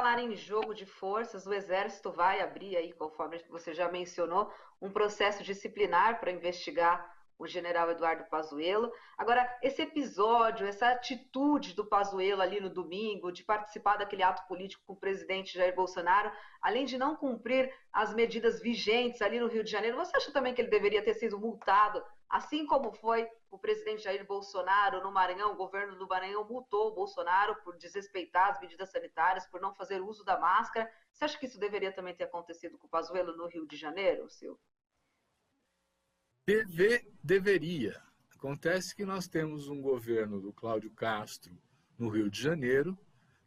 falar em jogo de forças, o Exército vai abrir aí, conforme você já mencionou, um processo disciplinar para investigar o general Eduardo Pazuello. Agora, esse episódio, essa atitude do Pazuello ali no domingo, de participar daquele ato político com o presidente Jair Bolsonaro, além de não cumprir as medidas vigentes ali no Rio de Janeiro, você acha também que ele deveria ter sido multado, assim como foi o presidente Jair Bolsonaro no Maranhão? O governo do Maranhão multou o Bolsonaro por desrespeitar as medidas sanitárias, por não fazer uso da máscara. Você acha que isso deveria também ter acontecido com o Pazuello no Rio de Janeiro, Silvio? Deveria. Acontece que nós temos um governo do Cláudio Castro no Rio de Janeiro,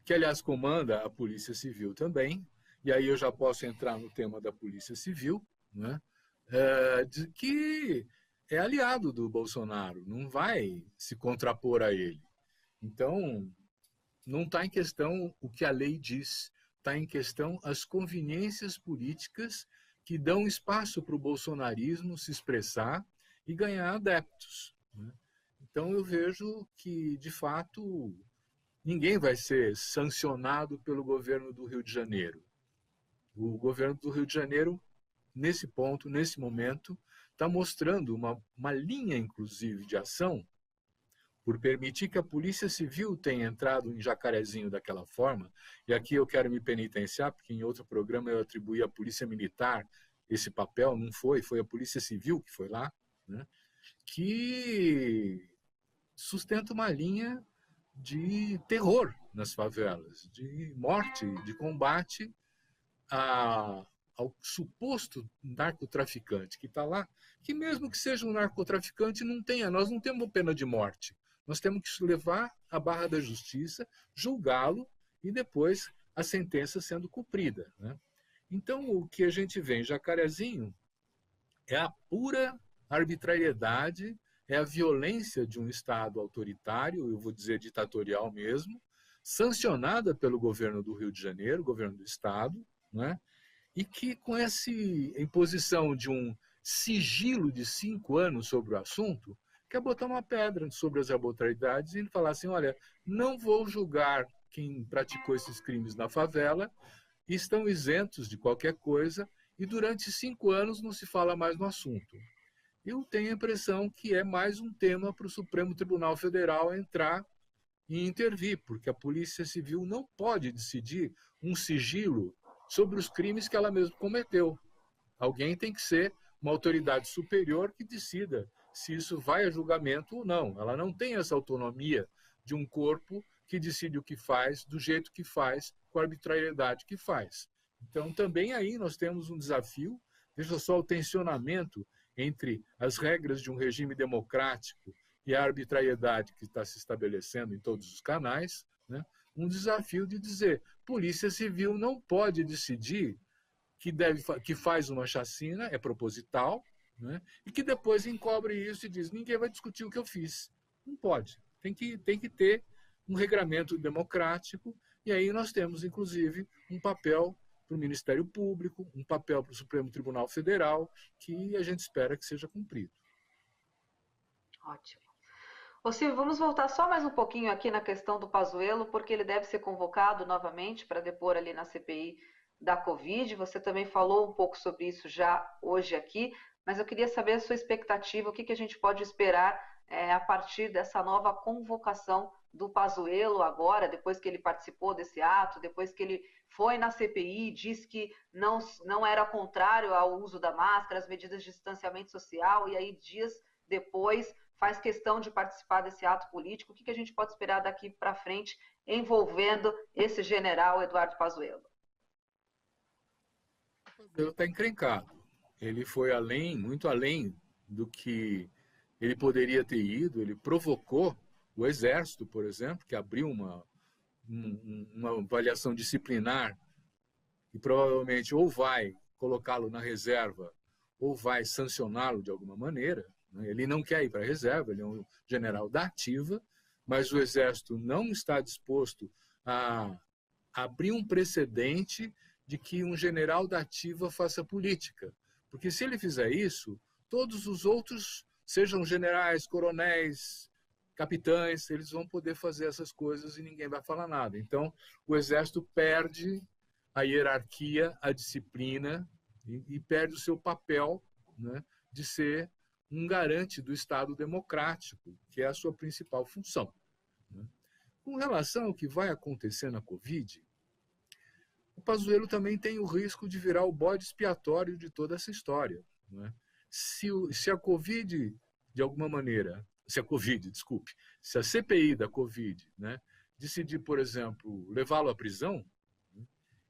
que, aliás, comanda a Polícia Civil também, e aí eu já posso entrar no tema da Polícia Civil, né? Que é aliado do Bolsonaro, não vai se contrapor a ele. Então, não está em questão o que a lei diz, está em questão as conveniências políticas que dão espaço para o bolsonarismo se expressar e ganhar adeptos, né? Então eu vejo que, de fato, ninguém vai ser sancionado pelo governo do Rio de Janeiro. O governo do Rio de Janeiro, nesse ponto, nesse momento, está mostrando uma linha, inclusive, de ação por permitir que a Polícia Civil tenha entrado em Jacarezinho daquela forma. E aqui eu quero me penitenciar, porque em outro programa eu atribuí à Polícia Militar esse papel, não foi, foi a Polícia Civil que foi lá, né, que sustenta uma linha de terror nas favelas, de morte, de combate ao suposto narcotraficante que está lá, que mesmo que seja um narcotraficante, nós não temos pena de morte. Nós temos que levar à barra da justiça, julgá-lo e depois a sentença sendo cumprida, né? Então, o que a gente vê em Jacarezinho é a pura arbitrariedade, é a violência de um Estado autoritário, eu vou dizer ditatorial mesmo, sancionada pelo governo do Rio de Janeiro, governo do Estado, né? E que, com essa imposição de um sigilo de 5 anos sobre o assunto, quer botar uma pedra sobre as arbitrariedades e falar assim: olha, não vou julgar quem praticou esses crimes na favela, estão isentos de qualquer coisa, e durante 5 anos não se fala mais no assunto. Eu tenho a impressão que é mais um tema para o Supremo Tribunal Federal entrar e intervir, porque a Polícia Civil não pode decidir um sigilo sobre os crimes que ela mesma cometeu. Alguém tem que ser uma autoridade superior que decida se isso vai a julgamento ou não. Ela não tem essa autonomia de um corpo que decide o que faz, do jeito que faz, com a arbitrariedade que faz. Então, também aí nós temos um desafio. Veja só o tensionamento entre as regras de um regime democrático e a arbitrariedade que está se estabelecendo em todos os canais, né? Um desafio de dizer: Polícia Civil não pode decidir que faz uma chacina, é proposital, né? E que depois encobre isso e diz: ninguém vai discutir o que eu fiz. Não pode. Tem que ter um regramento democrático, e aí nós temos, inclusive, um papel para o Ministério Público, um papel para o Supremo Tribunal Federal, que a gente espera que seja cumprido. Ótimo. Ô Silvio, vamos voltar só mais um pouquinho aqui na questão do Pazuello, porque ele deve ser convocado novamente para depor ali na CPI da Covid. Você também falou um pouco sobre isso já hoje aqui, mas eu queria saber a sua expectativa, o que a gente pode esperar a partir dessa nova convocação do Pazuello agora, depois que ele participou desse ato, depois que ele foi na CPI, disse que não era contrário ao uso da máscara, as medidas de distanciamento social, e aí dias depois faz questão de participar desse ato político. O que a gente pode esperar daqui para frente envolvendo esse general Eduardo Pazuello? Ele está encrencado. Ele foi além, muito além do que ele poderia ter ido. Ele provocou o Exército, por exemplo, que abriu uma avaliação disciplinar e provavelmente ou vai colocá-lo na reserva ou vai sancioná-lo de alguma maneira. Ele não quer ir para a reserva, ele é um general da ativa, mas o Exército não está disposto a abrir um precedente de que um general da ativa faça política. Porque se ele fizer isso, todos os outros, sejam generais, coronéis, capitães, eles vão poder fazer essas coisas e ninguém vai falar nada. Então, o Exército perde a hierarquia, a disciplina e perde o seu papel, né, de ser um garante do Estado democrático, que é a sua principal função. Né? Com relação ao que vai acontecer na Covid, o Pazuello também tem o risco de virar o bode expiatório de toda essa história. Né? Se a Covid, de alguma maneira, se a CPI da Covid, né, decidir, por exemplo, levá-lo à prisão,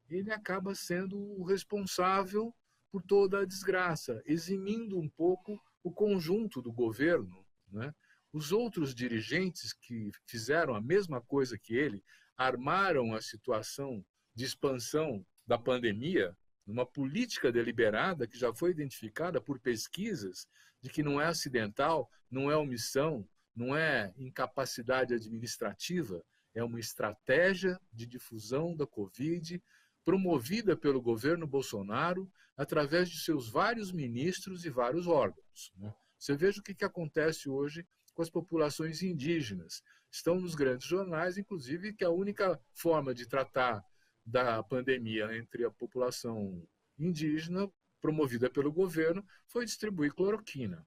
ele acaba sendo o responsável por toda a desgraça, eximindo um pouco o conjunto do governo. Né? Os outros dirigentes que fizeram a mesma coisa que ele, armaram a situação de expansão da pandemia, numa política deliberada que já foi identificada por pesquisas de que não é acidental, não é omissão, não é incapacidade administrativa, é uma estratégia de difusão da Covid promovida pelo governo Bolsonaro através de seus vários ministros e vários órgãos. Né? Você veja o que acontece hoje com as populações indígenas. Estão nos grandes jornais, inclusive, que a única forma de tratar da pandemia entre a população indígena, promovida pelo governo, foi distribuir cloroquina.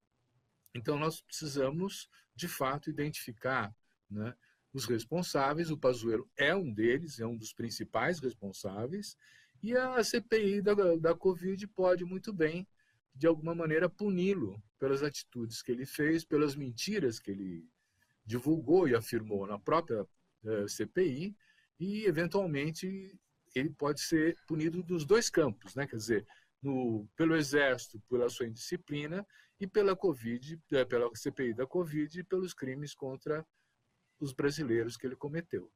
Então, nós precisamos, de fato, identificar, né, os responsáveis. O Pazuello é um deles, é um dos principais responsáveis, e a CPI da Covid pode muito bem, de alguma maneira, puni-lo pelas atitudes que ele fez, pelas mentiras que ele divulgou e afirmou na própria CPI, e, eventualmente, ele pode ser punido dos dois campos, né? Quer dizer, pelo Exército, pela sua indisciplina, e pela Covid, pela CPI da Covid, e pelos crimes contra os brasileiros que ele cometeu.